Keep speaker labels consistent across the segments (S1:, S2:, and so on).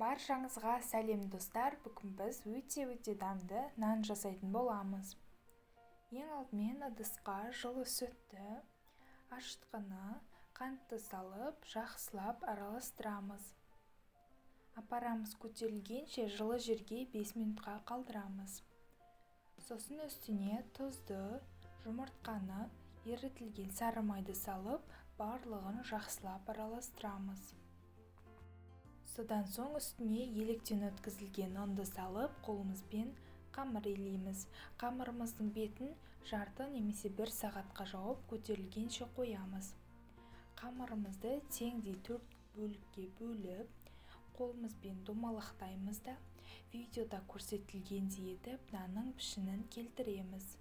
S1: Баршаңызға сәлем достар, бүгін біз өте дәмді нан жасайтын боламыз. Ең алдымен ыдысқа жылы сүтті, ашытқыны, қантты салып, жақсылап араластырамыз. Апарамыз көтерілгенше жылы жерге 5 минутқа қалдырамыз. Сосын үстіне тұзды, жұмыртқаны, ерітілген сары майды салып, барлығын жақсылап араластырамыз. Содан соң үстіне електен өткізілген ұнды салып, қолымызбен қамыр илейміз. Қамырымыздың бетін жарты немесе 1 сағатқа жауып көтерілгенше қоямыз. Қамырымызды теңдей 4 бөлікке бөліп, қолымызбен домалақтаймыз да, видеода көрсетілгендей етіп, нанның пішінін келтіреміз.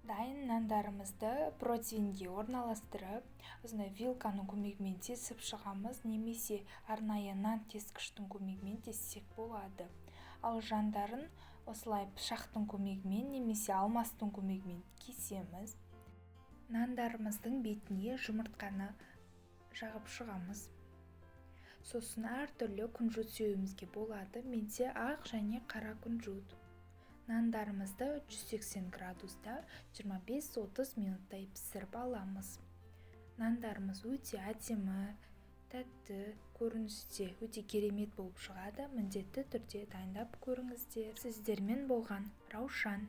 S1: Дайын нандарымызды противеньге орналастырып, осындай вилканың көмегімен тесіп шығамыз, немесе арнайы нан тескіштің көмегімен тессек болады. Ал жандарын осылай пышақтың көмегімен немесе алмастың көмегімен кесеміз. Нандарымыздың бетіне жұмыртқаны жағып шығамыз. Сосын әртүрлі күнжіт сеуімізге болады. Менде ақ және қара күнжіт. Нандарымызды 180 градуста 25-30 минуттай пісіріп аламыз. Нандарымыз өте әдемі, тәтті, көріністе өте керемет болып шығады. Міндетті түрде дайындап көріңіздер. Сіздермен болған Раушан.